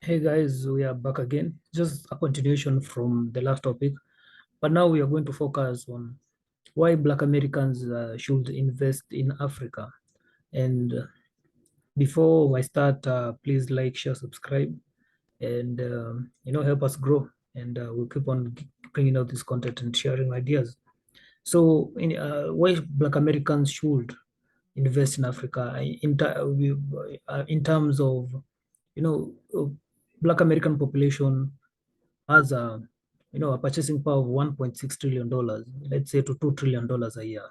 Hey guys, we are back again. Just a continuation from the last topic, but now we are going to focus on why Black Americans should invest in Africa. And before I start, please like, share, subscribe, and help us grow. And we'll keep on bringing out this content and sharing ideas. So, why Black Americans should invest in Africa in terms of you know uh, Black American population has a purchasing power of $1.6 trillion, let's say to $2 trillion a year.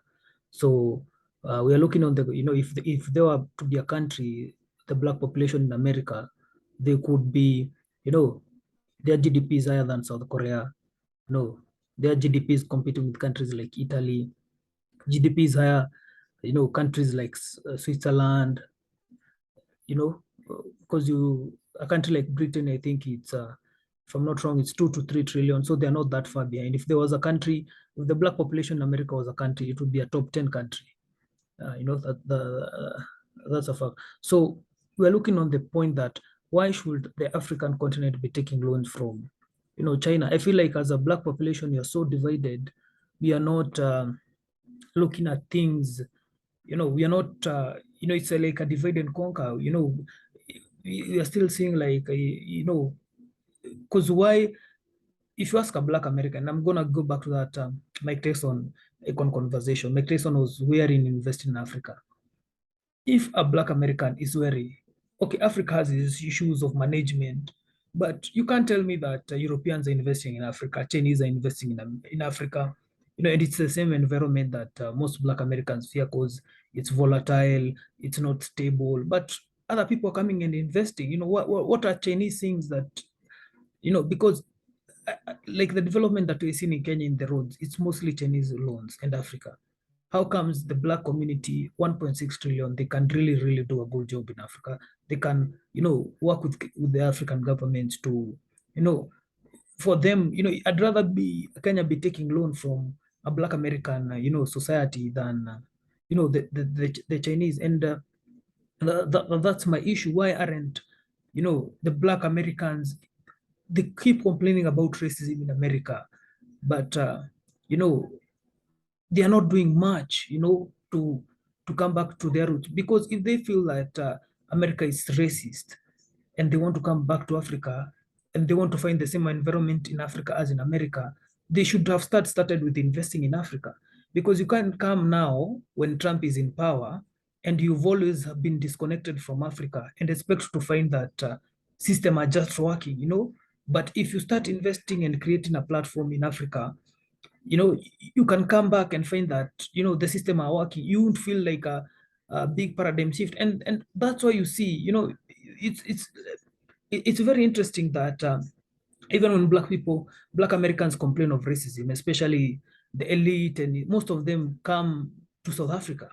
So we are looking on the if there were to be a country, the black population in America, they could be you know their GDP is higher than South Korea. No, their GDP is competing with countries like Italy. GDP is higher, countries like Switzerland, you know, because a country like Britain, I think it's if I'm not wrong, it's 2 to 3 trillion. So they're not that far behind. If there was a country, if the black population in America was a country, it would be a top 10 country. That's a fact. So we're looking on the point that why should the African continent be taking loans from, China? I feel like as a black population, you're so divided. We are not looking at things, we are not, it's like a divide and conquer. We are still seeing like, because why, if you ask a black American, I'm gonna go back to that Mike Tyson icon conversation. Mike Tyson was wearing invest in Africa. If a black American is wary, okay, Africa has its issues of management, but you can't tell me that Europeans are investing in Africa, Chinese are investing in Africa, and it's the same environment that most black Americans fear because it's volatile, it's not stable, but other people are coming and investing. What are Chinese things that, because like the development that we're seeing in Kenya in the roads, it's mostly Chinese loans and Africa. How comes the black community, 1.6 trillion, they can really, really do a good job in Africa? They can, work with the African government to, you know, for them, I'd rather Kenya be taking loan from a black American, society than, the Chinese. And that's my issue. Why aren't, the black Americans, they keep complaining about racism in America, but you know they are not doing much, to come back to their roots. Because if they feel that America is racist and they want to come back to Africa and they want to find the same environment in Africa as in America, they should have started with investing in Africa. Because you can't come now when Trump is in power and you've always been disconnected from Africa and expect to find that system are just working. But if you start investing and creating a platform in Africa, you can come back and find that the system are working. You won't feel like a big paradigm shift, and that's why you see, it's very interesting that even when black Americans complain of racism, especially the elite, and most of them come to South Africa,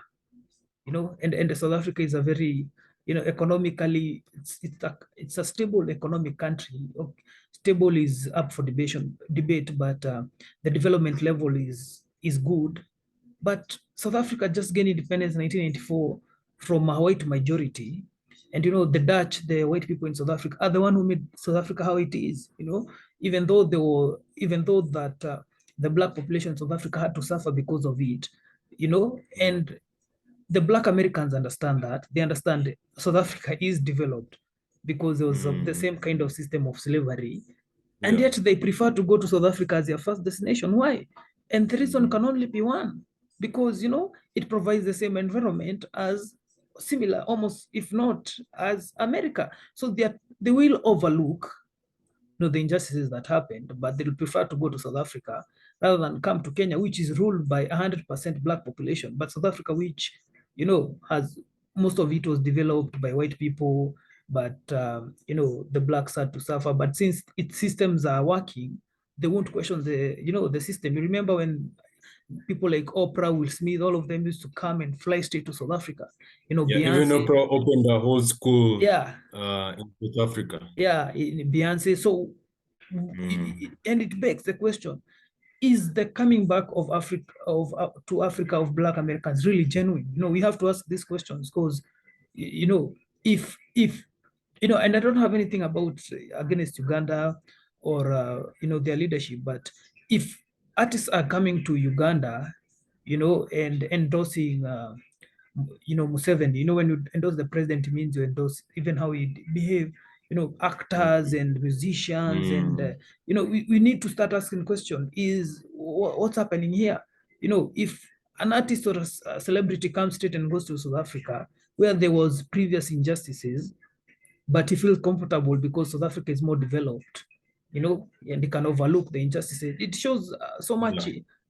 and South Africa is a very, economically, it's a stable economic country. Okay, stable is up for debate, but the development level is good. But South Africa just gained independence in 1994 from a white majority. And the Dutch, the white people in South Africa, are the one who made South Africa how it is. Even though that the black population in South Africa had to suffer because of it. And the black Americans understand that. They understand South Africa is developed because there was the same kind of system of slavery. And yet they prefer to go to South Africa as their first destination. Why? And the reason can only be one, because it provides the same environment as similar, almost if not as America. So they will overlook the injustices that happened, but they'll prefer to go to South Africa rather than come to Kenya, which is ruled by 100% black population. But South Africa, which has most of it was developed by white people, but the blacks had to suffer. But since its systems are working, they won't question the system. You remember when people like Oprah, Will Smith, all of them used to come and fly straight to South Africa. Yeah, even Beyonce, Oprah opened a whole school yeah, in South Africa. yeah, Beyonce. So, Mm. and it begs the question: is the coming back of Africa to Africa of Black Americans really genuine? We have to ask these questions because, if And I don't have anything about against Uganda or their leadership, but if artists are coming to Uganda, and endorsing Museveni, when you endorse the president, it means you endorse even how he behave, actors and musicians, and Mm. we need to start asking question, is what's happening here? If an artist or a celebrity comes straight and goes to South Africa where there was previous injustices, but he feels comfortable because South Africa is more developed, and he can overlook the injustices. It shows so much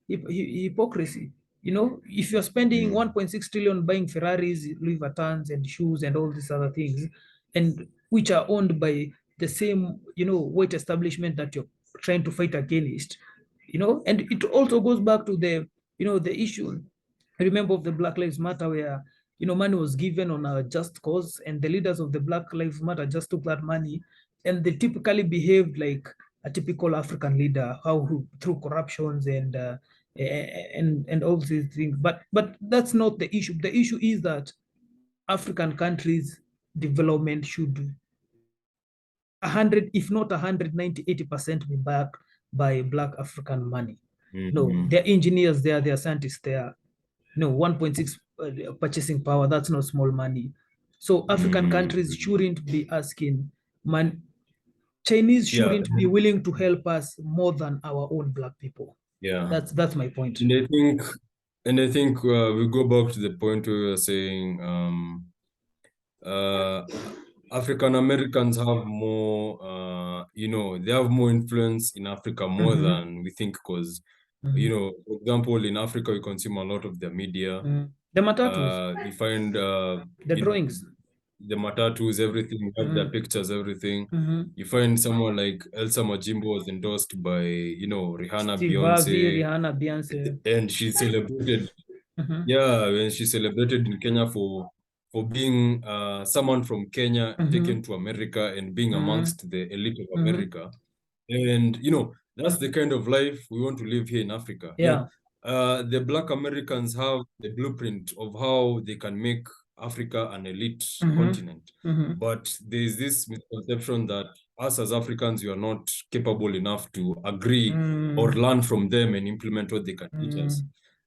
Yeah. hypocrisy. If you're spending Mm. 1.6 trillion buying Ferraris, Louis Vuittons, and shoes and all these other things, and which are owned by the same, white establishment that you're trying to fight against, and it also goes back to the issue. Remember of the Black Lives Matter, where money was given on a just cause, and the leaders of the Black Lives Matter just took that money, and they typically behaved like a typical African leader, how through corruptions and all these things. But that's not the issue. The issue is that African countries' development should 100, if not 190, 80% be backed by Black African money. No, Mm. there are engineers there, there are scientists there. No, 1.6 purchasing power, that's not small money. So African countries Mm. shouldn't be asking man. Chinese Yeah. shouldn't be willing to help us more than our own Black people. Yeah. That's my point. And I think, we go back to the point where we were saying, uh, African Americans have more, they have more influence in Africa more Mm-hmm. than we think, because, Mm-hmm. for example, in Africa, we consume a lot of their media. Mm. The matatus, You find, the drawings. the matatus, everything, you have their Mm-hmm. pictures, everything. Mm-hmm. You find someone like Elsa Majimbo was endorsed by, Rihanna, Steve Harvey, Beyonce, Rihanna, Beyonce. and she celebrated, Mm-hmm. yeah, when she celebrated in Kenya for being someone from Kenya Mm-hmm. taken to America and being Mm-hmm. amongst the elite of Mm-hmm. America. And that's the kind of life we want to live here in Africa. Yeah. The Black Americans have the blueprint of how they can make Africa an elite Mm-hmm. continent. Mm-hmm. But there's this misconception that us as Africans, we are not capable enough to agree or Mm-hmm. learn from them and implement what they can teach us.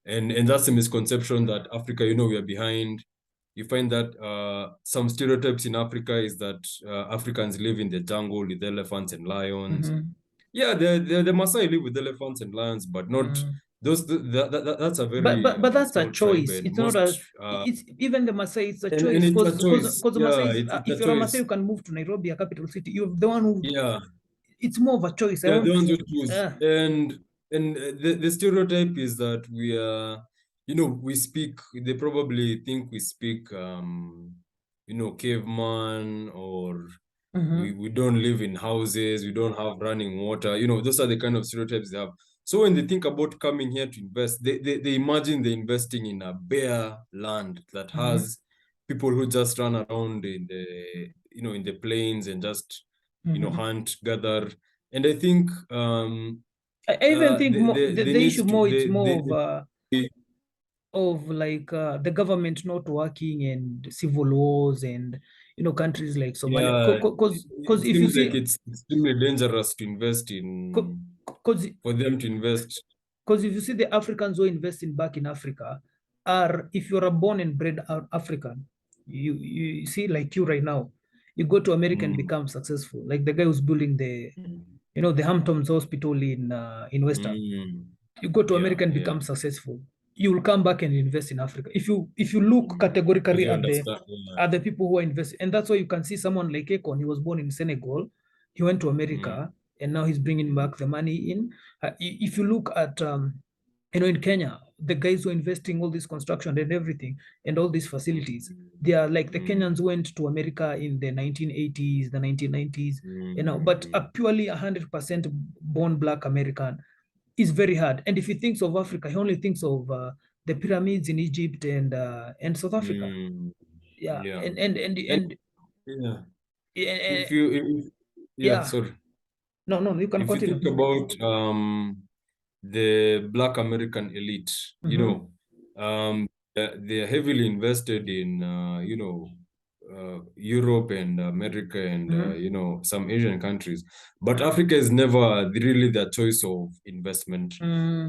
And that's a misconception that Africa, we are behind. You find that some stereotypes in Africa is that Africans live in the jungle with elephants and lions. Mm-hmm. Yeah, the Maasai live with elephants and lions, but not Mm-hmm. those. That's a but very but but that's a small tribe, choice. and It's not a. most It's even the Maasai. It's a and choice it's a because choice. the Yeah, Maasai is, it's if a you're a Maasai, choice. you can move to Nairobi, a capital city. You're the one who. Yeah, It's more of a choice. I yeah, the want ones who to. choose. And the stereotype is that we are, we speak. They probably think we speak, caveman, or Mm-hmm. we don't live in houses, we don't have running water. Those are the kind of stereotypes they have. So when they think about coming here to invest, they imagine they're investing in a bare land that Mm-hmm. has people who just run around in the plains and just, Mm-hmm. hunt, gather. And I think I even think more, they the need issue to more, it's more they of like the government not working and civil wars and countries like Somalia, yeah, because it if you seems like see, it's extremely dangerous to invest in because for them to invest. Because if you see the Africans who are investing back in Africa are, if you're a born and bred African, you see like you right now, you go to America and Mm, become successful. Like the guy who's building the, mm, the Hamptons Hospital in Western. mm. You go to Yeah, America and yeah. become successful. You will come back and invest in Africa. If you look Because categorically you at the understand. Yeah. at the people who are investing, and that's why you can see someone like Akon. He was born in Senegal. He went to Mm, America, and now he's bringing back the money in. If you look at in Kenya, the guys who are investing all this construction and everything and all these facilities, mm, they are like the mm, Kenyans went to America in the 1980s, the 1990s, but a mm, purely 100% born Black American is very hard. And if he thinks of Africa, he only thinks of the pyramids in Egypt and South Africa. mm. Yeah, Yeah. And and yeah, uh, if you yeah, yeah. sorry. No, no, you can If you continue. think about the Black American elite, Mm-hmm. they're heavily invested in Europe and America and some Asian countries, but Africa is never really their choice of investment.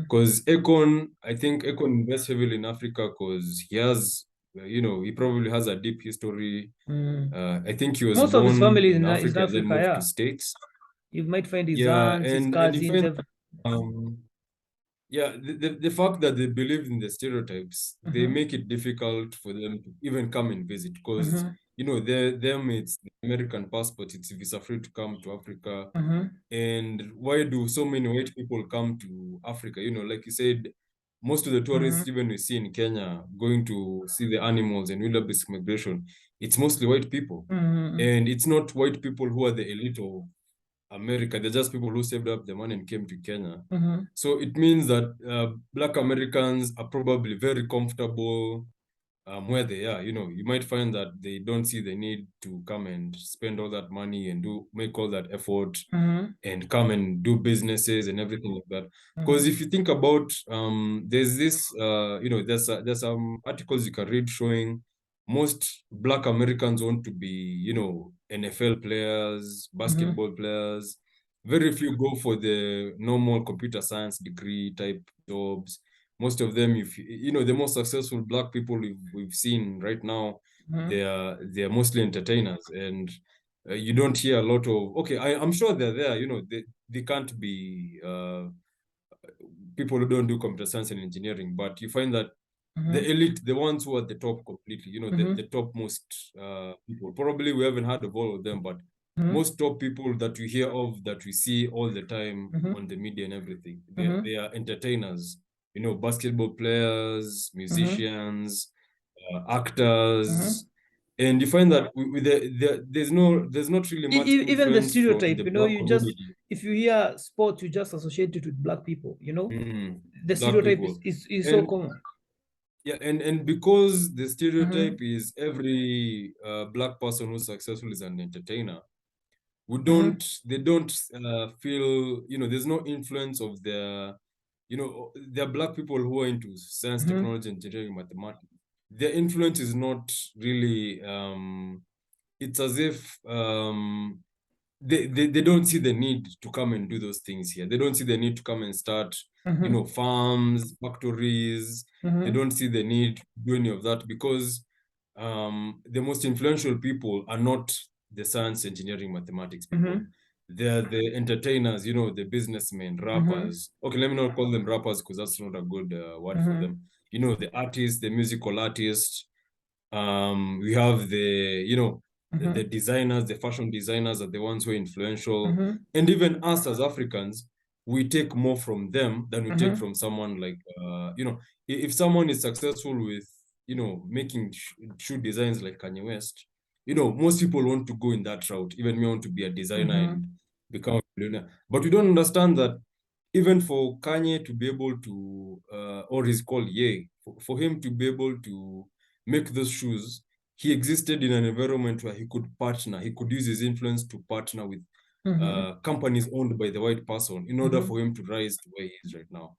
Because I think Akon invests heavily in Africa because he has, he probably has a deep history. I think he was Most of his born family is in in Africa and then Africa, moved to yeah. States. You might find his Yeah, aunts, his and you cousins, find yeah, the fact that they believe in the stereotypes, they make it difficult for them to even come and visit because them it's the American passport, it's visa free to come to Africa. And why do so many white people come to Africa? Like you said, most of the tourists even we see in Kenya going to see the animals and wildebeest migration, it's mostly white people. And it's not white people who are the elite of America. They're just people who saved up the money and came to Kenya. So it means that Black Americans are probably very comfortable where they are. You might find that they don't see the need to come and spend all that money and make all that effort and come and do businesses and everything like that. Because if you think about, there's this, there's some articles you can read showing most Black Americans want to be, NFL players, basketball players. Very few go for the normal computer science degree type jobs. Most of them, the most successful Black people we've seen right now, they're mostly entertainers, and you don't hear a lot of, okay, I'm sure they're there, they can't be people who don't do computer science and engineering, but you find that the elite, the ones who are at the top completely, the topmost people, probably we haven't heard of all of them, but most top people that we hear of, that we see all the time on the media and everything, they are entertainers, basketball players, musicians, actors. And you find that there's not really much even the influence from stereotype, the Black you just, community. if you hear sports, you just associate it with Black people, the Black stereotype people. is so And common. yeah, and because the stereotype is every Black person who's successful is an entertainer, they don't feel, there's no influence of there are Black people who are into science, technology, engineering, mathematics. Their influence is not really, it's as if they don't see the need to come and do those things here. They don't see the need to come and start, farms, factories. They don't see the need to do any of that because the most influential people are not the science, engineering, mathematics people. They're the entertainers, the businessmen, rappers. Okay, let me not call them rappers because that's not a good word for them. The artists, the musical artists. We have the designers, the fashion designers are the ones who are influential. And even us as Africans, we take more from them than we take from someone like, if someone is successful with, making shoe designs like Kanye West, most people want to go in that route. Even me, want to be a designer and become a billionaire. But we don't understand that even for Kanye to be able to, or he's called Ye, for him to be able to make those shoes, he existed in an environment where he could partner. He could use his influence to partner with companies owned by the white person in order for him to rise to where he is right now.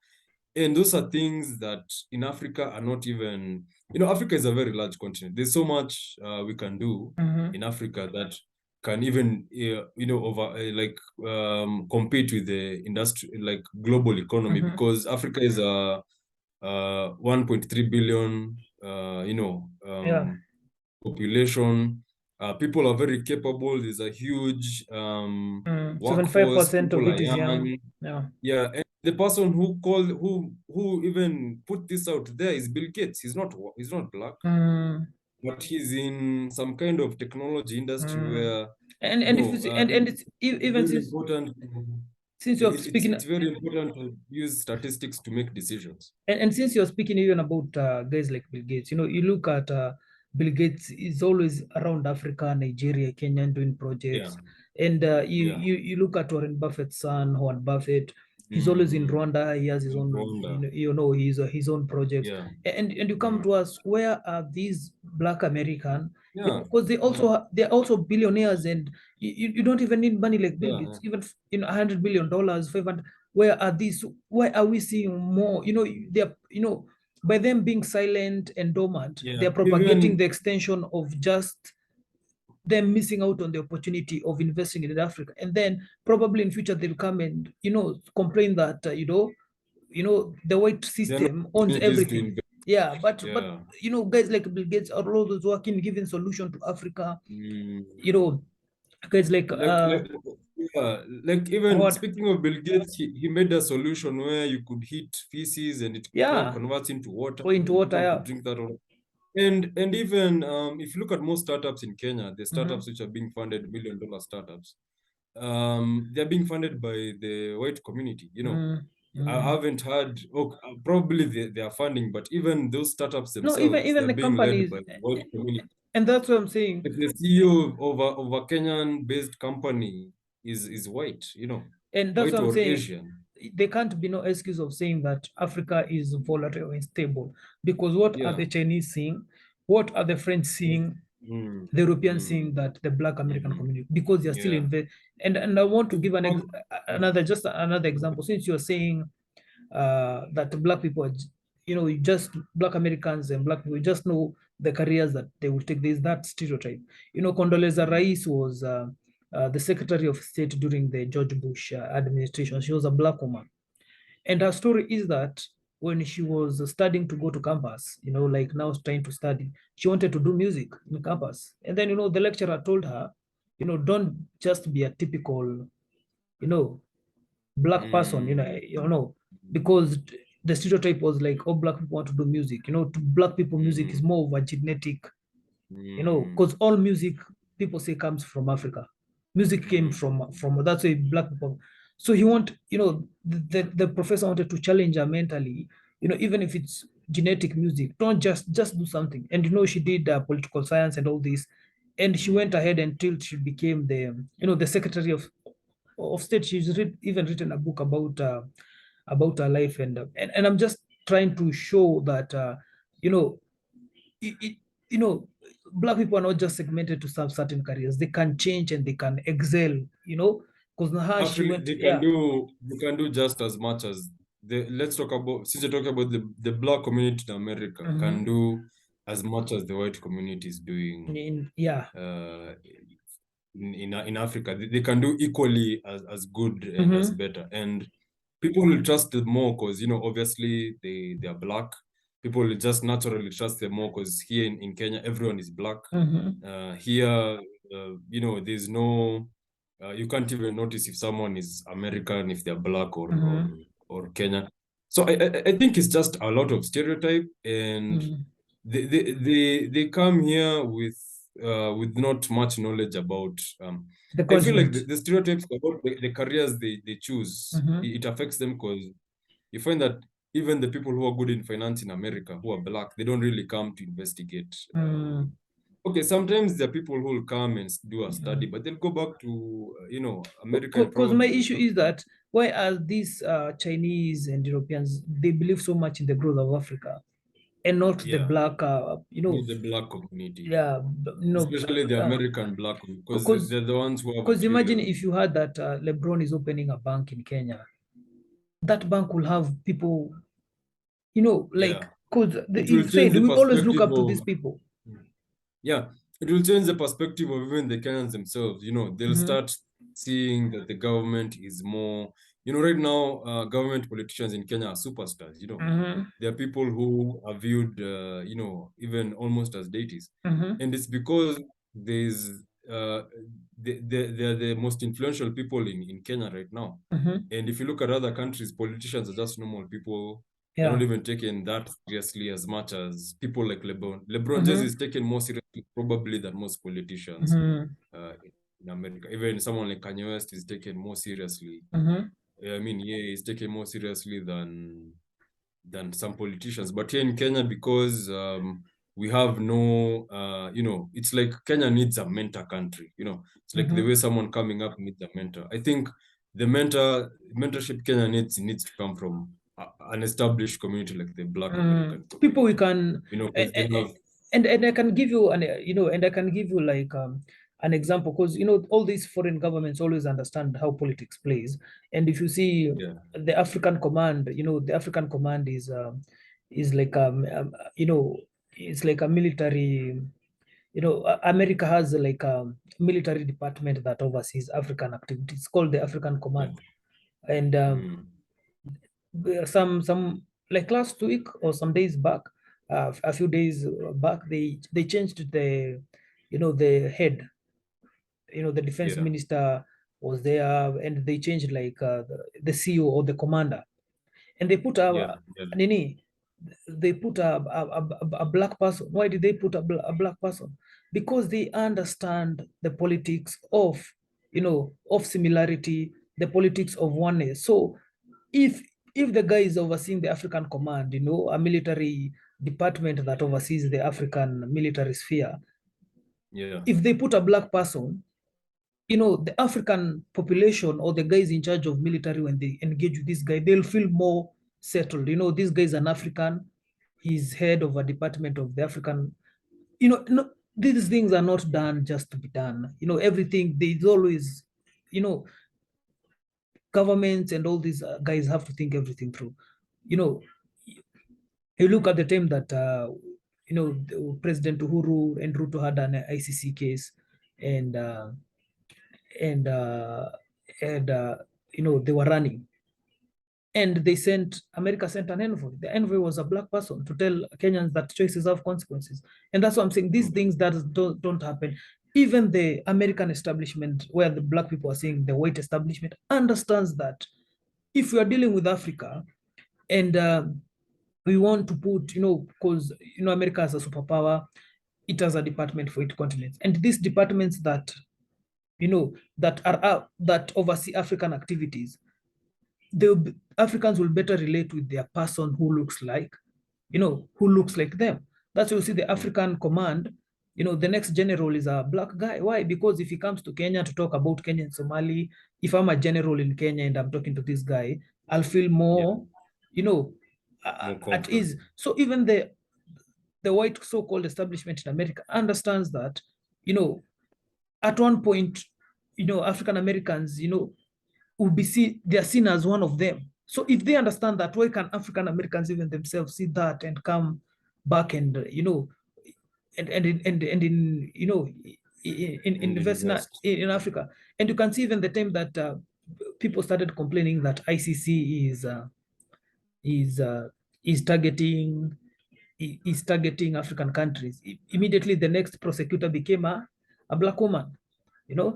And those are things that in Africa are not even, Africa is a very large continent. There's so much we can do in Africa that can even, compete with the industry, like global economy, because Africa is a 1.3 billion, population. People are very capable. There's a huge workforce. 75% of People are it is young. young. Yeah. Yeah, and the person who even put this out there is Bill Gates. He's not Black, but he's in some kind of technology industry where and if you see, and it's even very since important. you're speaking, It's very important to use statistics to make decisions. and since you're speaking even about guys like Bill Gates, you look at Bill Gates is always around Africa, Nigeria, Kenya, doing projects. And you look at Warren Buffett's son, Warren Buffett. He's always in Rwanda. He has his own, his own projects. Yeah. And you come to us, where are these Black American? Yeah. Because they're also billionaires, and you don't even need money like Bill Gates. Even $100 billion, 500. Where are these? Why are we seeing more? They're by them being silent and dormant, they're propagating the extension of just them missing out on the opportunity of investing in Africa. And then probably in future they'll come and, complain that, the white There are no system owns opportunities to everything. invest. Yeah, but Yeah. guys like Bill Gates are all those working, giving solution to Africa. Mm. Guys like Yeah, like even what? speaking of Bill Gates, he made a solution where you could heat feces and it Yeah, converts into water or into and water. people Yeah. could drink that water. And even if you look at most startups in Kenya, the Mm-hmm. startups which are being funded, $1 million startups, they're being funded by the white community. I Mm-hmm. haven't heard, oh, probably they are funding, but even those startups No, even themselves, even they're the being led companies, by white community. and that's what I'm saying. Like the CEO of a Kenyan-based company is white, And that's white what I'm or saying. Asian. There can't be no excuse of saying that Africa is volatile and stable, because what are Yeah. the Chinese seeing? What are the French seeing? Mm, The Europeans mm, seeing that the Black American mhm. community, because they're still Yeah. and I want to give Yeah. another example, since you're saying that Black people, just Black Americans and Black people just know the careers that they will take. There's that stereotype. Condoleezza Mm, Rice was the Secretary of State during the George Bush administration. She was a Black woman, and her story is that when she was studying to go to campus, like now trying to study, she wanted to do music in campus. And then, the lecturer told her, don't just be a typical, you know, black person, mm, because the stereotype was like, oh, black people want to do music. To black people, music is mm, more of a genetic, mm, because all music people say comes from Africa. Music came mm, from that's why black people. So he want, the professor wanted to challenge her mentally, even if it's genetic music, don't just do something. And she did political science and all this, and she went mm. ahead until she became the secretary of state. She's even written a book about her life, and I'm just trying to show that you know it, you know black people are not just segmented to serve certain careers. They can change and they can excel, because Naha, she Actually, went, yeah. they can do just as much as let's talk about, since you're talking about the black community in America can Hmm. do as much as the white community is doing Yeah. uh, in Africa. They can do equally as good and as Hmm. better. And people will trust them more because, obviously they are black. People will just naturally trust them more because here in Kenya, everyone is black. Hmm. Here, there's no, you can't even notice if someone is American, if they're black Hmm. or Kenyan. So I think it's just a lot of stereotype, and Hmm. they come here with not much knowledge about The I feel like continent. the stereotypes about the careers they choose, Hmm. it affects them because you find that even the people who are good in finance in America who are black, they don't really come to investigate. Mm. Okay, sometimes there are people who will come and do a study, but they'll go back to America and Because my probably issue is that why are these Chinese and Europeans, they believe so much in the growth of Africa and not the yeah, black, not the black community, yeah, especially the uh, American black, because because they're the ones who have because imagine actually if you had that LeBron is opening a bank in Kenya, that bank will have people, like, yeah, because it he will change said the we always look perspective up to of these people. yeah, it will change the perspective of even the Kenyans themselves. They'll Mm-hmm. start seeing that the government is more, right now, government politicians in Kenya are superstars. Mm-hmm. There are people who are viewed, even almost as deities. Mm-hmm. And it's because there's, they're the most influential people in Kenya right now. Mm-hmm. And if you look at other countries, politicians are just normal people. They're not Yeah. even taken that seriously as much as people like LeBron. LeBron James Mm-hmm. is taken more seriously probably than most politicians Mm-hmm. in America. Even someone like Kanye West is taken more seriously. Mm-hmm. I mean, yeah, he's taken more seriously than some politicians. But here in Kenya, because we have no, it's like Kenya needs a mentor country. It's like the Mm-hmm. way someone coming up needs a mentor. I think the mentorship Kenya needs to come from an established community like the Black American People we community. can, Because they have, and I can give you and I can give you like an example, because all these foreign governments always understand how politics plays. And if you see yeah, the African command, the African command is like it's like a military, America has like a military department that oversees African activities. It's called the African Yeah. Command. And some like last week or some days back, a few days back, they changed the head. The defense Yeah. minister was there, and they changed like the CEO or the commander, and they put Yeah. a Yeah. nini, they put a black person. Why did they put a black person? Because they understand the politics of similarity, the politics of oneness. So if if the guy is overseeing the African Command, a military department that oversees the African military sphere, Yeah. if they put a black person, the African population or the guys in charge of military, when they engage with this guy, they'll feel more settled. This guy is an African. He's head of a department of the African. No, these things are not done just to be done. Everything, there's always, you know, governments and all these guys have to think everything through. You know, you look at the time that, President Uhuru and Ruto had an ICC case, and and uh, and they were running, and America sent an envoy. The envoy was a black person to tell Kenyans that choices have consequences. And that's what I'm saying. These things that don't happen. Even the American establishment, where the black people are saying the white establishment, understands that if we are dealing with Africa, and we want to put, because America has a superpower, it has a department for each continent, and these departments that oversee African activities, Africans will better relate with their person who looks like them. That's why you see the African Command. The next general is a black guy. Why? Because if he comes to Kenya to talk about Kenya and Somali, if I'm a general in Kenya and I'm talking to this guy, I'll feel Yeah. more, More at comfortable. ease. So even the white so-called establishment in America understands that, at one point, African Americans, they're seen as one of them. So if they understand that, why can African Americans even themselves see that and come back and and in And invest invest. in Africa? And you can see even the time that people started complaining that ICC is uh, is targeting is targeting African countries. Immediately, the next prosecutor became a black woman,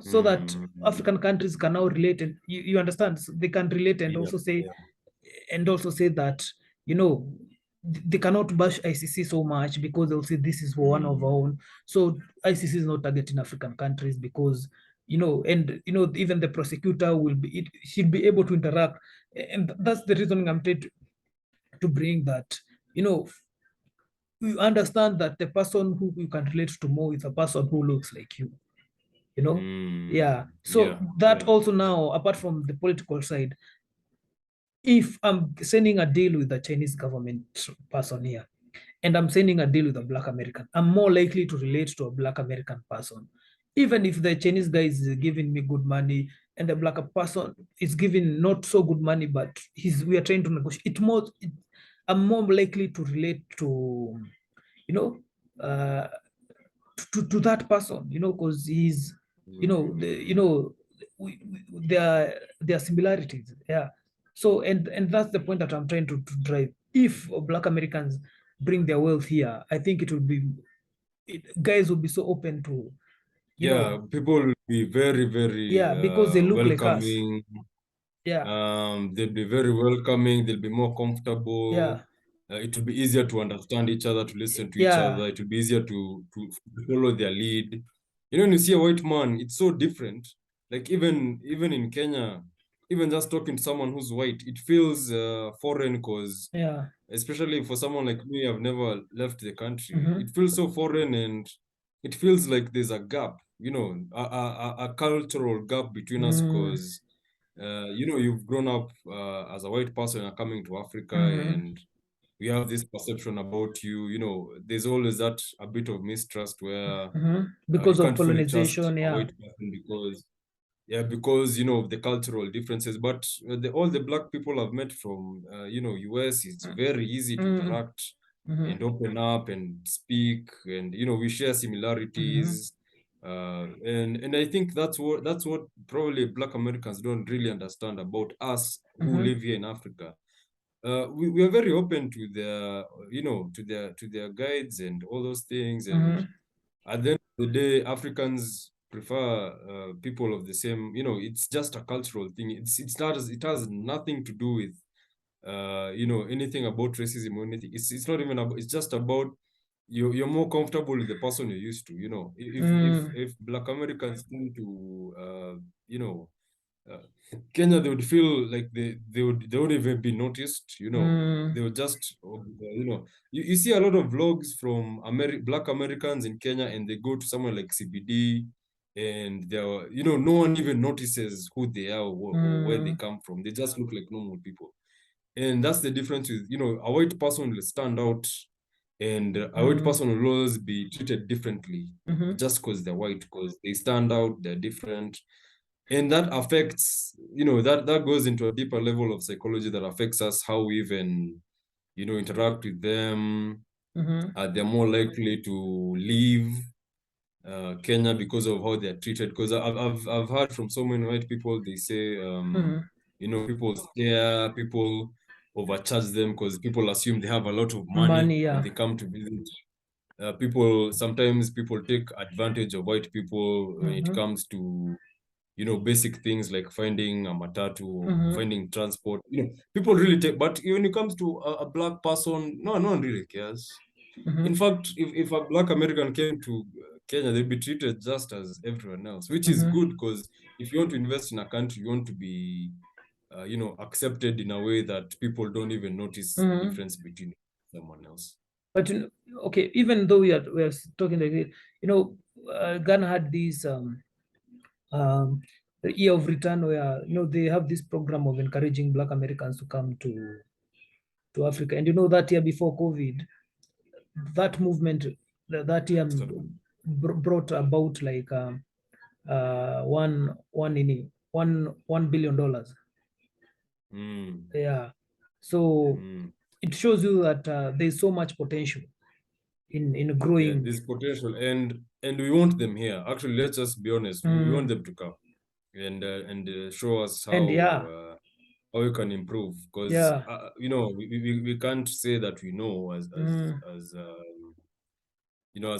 so that Mm. African countries can now relate, and you understand, so they can relate and Yeah. also say Yeah. that, they cannot bash ICC so much because they'll say this is one of our Mm. own. So ICC is not targeting African countries because, and even the prosecutor she'll be able to interact, and that's the reason I'm trying to bring that. You understand that the person who you can relate to more is a person who looks like you. Yeah. Mm. So Yeah. that Yeah. also, now, apart from the political side, if I'm sending a deal with the Chinese government person here, and I'm sending a deal with a black American, I'm more likely to relate to a black American person. Even if the Chinese guy is giving me good money and the black person is giving not so good money, but we are trying to negotiate. I'm more likely to relate to, you know, uh, to that person, because he's, there are similarities. Yeah. So, and that's the point that I'm trying to drive. If black Americans bring their wealth here, I think guys will be so open to, Yeah. People will be very, very yeah, because they look like us. welcoming. Yeah. They'll be very welcoming. They'll be more Yeah. comfortable. It will be easier to understand each other, to listen to each Yeah. other. It will be easier to follow their lead. When you see a white man, it's so different. Like even in Kenya, even just talking to someone who's white, it feels foreign because Yeah. especially for someone like me, I've never left the country. Mm-hmm. It feels so foreign and it feels like there's a gap, a cultural gap between us Mm-hmm. because you've grown up as a white person and coming to Africa, Mm-hmm. and we have this perception about you. There's always that a bit of mistrust where Mm-hmm. you Because of can't fully trust colonization. a Yeah. white person because, yeah, because of the cultural differences. But all the black people I've met from US, it's very easy to Mm-hmm. interact. and open up and speak, and we share similarities. And I think that's what probably Black Americans don't really understand about us who live here in Africa. We are very open to their to their guides and all those things, and at the end of the day, Africans prefer people of the same. It's just a cultural thing. It's not. It has nothing to do with anything about racism or anything. It's not even about. It's just about you're more comfortable with the person you're used to. If Black Americans tend to uh, Kenya, they would feel like they would even be noticed. They would just you see a lot of vlogs from Black Americans in Kenya, and they go to somewhere like CBD, and they're no one even notices who they are, or where they come from. They just look like normal people, and that's the difference with a white person will stand out, and a white person will always be treated differently just because they're white, because they stand out, they're different. And that affects, that goes into a deeper level of psychology that affects us, how we even interact with them. They're more likely to leave Kenya because of how they're treated, because I've heard from so many white people, they say people stare, people overcharge them because people assume they have a lot of money when they come to visit. Sometimes people take advantage of white people when it comes to basic things like finding a matatu or finding transport. People really take, but when it comes to a black person, no one really cares. In fact, if a Black American came to Kenya, they'd be treated just as everyone else, which is good, because if you want to invest in a country, you want to be accepted in a way that people don't even notice the difference between someone else. But okay, even though we are talking like this, Ghana had these the year of return, where they have this program of encouraging Black Americans to come to Africa. And that year before COVID, that movement that year brought about like $1 billion. Yeah. So it shows you that there's so much potential in growing. Yeah, there's potential, and we want them here. Actually, let's just be honest. We want them to come and show us how how we can improve, because we can't say that we know as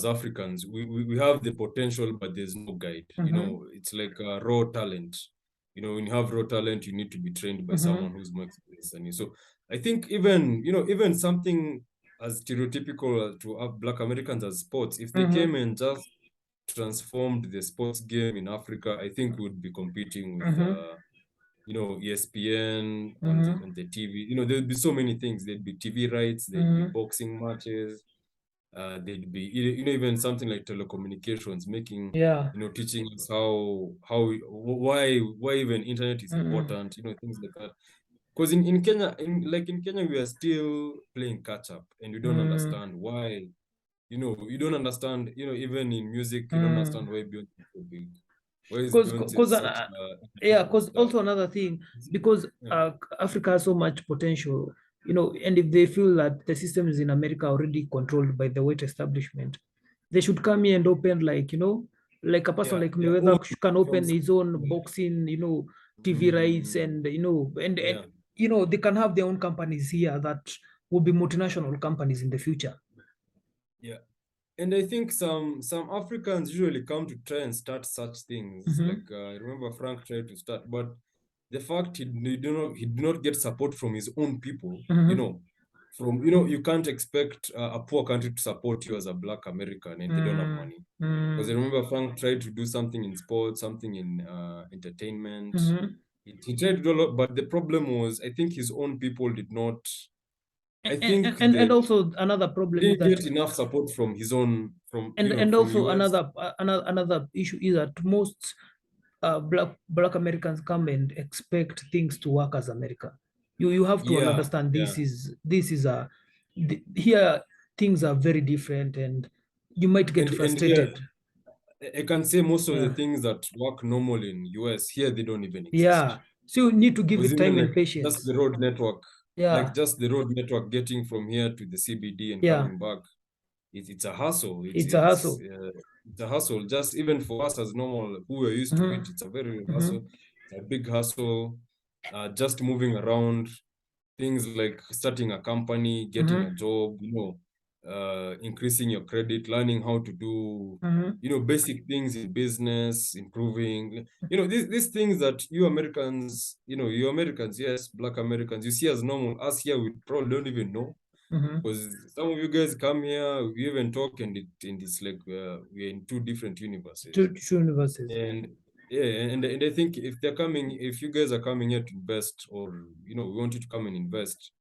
Africans. We have the potential, but there's no guide. It's like raw talent. When you have raw talent, you need to be trained by someone who's more experienced than you. So I think even something as stereotypical to Black Americans as sports, if they came and just transformed the sports game in Africa, I think we would be competing with ESPN on the TV. There'd be so many things. There'd be TV rights, there'd be boxing matches, there'd be even something like telecommunications, making teaching us why even internet is important, things like that. Because in Kenya, in Kenya, we are still playing catch up, and we don't understand why. You don't understand. Even in music, you don't understand why Beyonce is so big. Why is Beyonce such because also another thing, because Africa has so much potential, and if they feel that the systems in America are already controlled by the white establishment, they should come here and open, like like a person like Mayweather can open his own boxing, TV rights, and they can have their own companies here that will be multinational companies in the future. Yeah. And I think some Africans usually come to try and start such things. Like I remember Frank tried to start, but the fact he did not get support from his own people. You can't expect a poor country to support you as a Black American, and they don't have money. Because I remember Frank tried to do something in sports, something in entertainment. He tried to do a lot, but the problem was, I think his own people did not. I think and also another problem is didn't that get enough support from his own and from also US. another issue is that most black Americans come and expect things to work as America. You have to understand this is here things are very different, and you might get frustrated. And here, I can say most of the things that work normally in US, here they don't even exist. So you need to give Because it time even and like patience. just the road network, Yeah. Like just the road network getting from here to the CBD and Yeah. coming back, it's a hassle. It's a hassle. It's a hassle. Just even for us as normal who are used to Mm-hmm. it, it's a very Mm-hmm. hassle. It's a big hassle. Just moving around, things like starting a company, getting a Mm-hmm. job, increasing your credit, learning how to do, Mm-hmm. basic things in business, improving, these things that you Americans, yes, Black Americans, you see as normal. Us here, we probably don't even know, Mm-hmm. because some of you guys come here, we even talk, and it's like we're in two different universes. Two universes. And yeah, and I think if you guys are coming here to invest, or we want you to come and invest,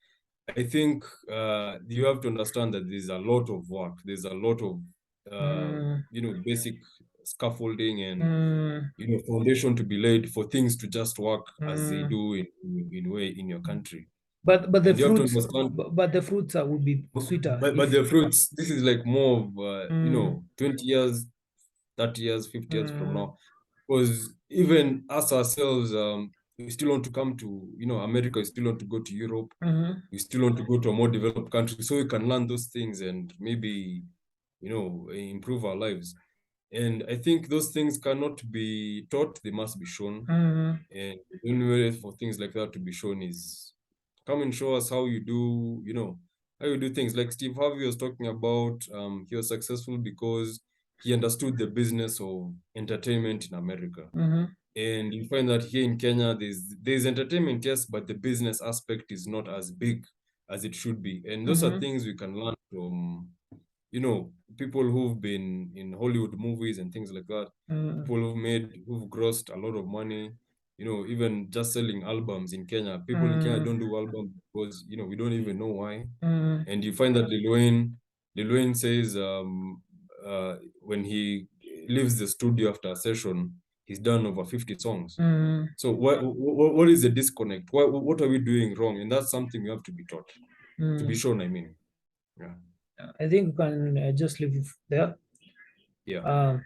I think you have to understand that there's a lot of work. There's a lot of Mm, basic scaffolding and mm, foundation to be laid for things to just work as they mm. do in your country. But the And you have to fruits, understand, but the fruits would be sweeter but if. the fruits, this is like more of 20 years, 30 years, 50 years from Mm, now. Because even us ourselves, we still want to come to America, we still want to go to Europe, mm-hmm. we still want to go to a more developed country so we can learn those things and maybe improve our lives. And I think those things cannot be taught, they must be shown. Mm-hmm. And the only way for things like that to be shown is come and show us how you do, how you do things. Like Steve Harvey was talking about, he was successful because he understood the business of entertainment in America. Mm-hmm. And you find that here in Kenya, there's entertainment, yes, but the business aspect is not as big as it should be. And those are Mm-hmm. things we can learn from, people who've been in Hollywood movies and things like that. Mm-hmm. People who've grossed a lot of money. Even just selling albums in Kenya. People in Kenya Mm-hmm. don't do albums because we don't even know why. Mm-hmm. And you find that Lil Wayne says when he leaves the studio after a session, he's done over 50 songs. Mm-hmm. So what is the disconnect? What are we doing wrong? And that's something we have to be taught, to be Mm-hmm. shown, I mean. Yeah. I think we can just leave it there. Yeah.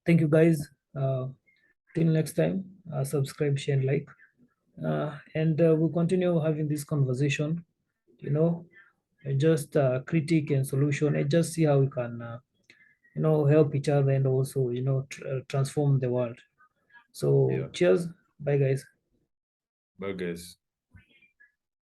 Thank you guys. Till next time, subscribe, share, and like. And we'll continue having this conversation, you know, just critique and solution, and just see how we can, help each other and also, transform the world. So, Yeah. cheers. Bye, guys. Bye, guys.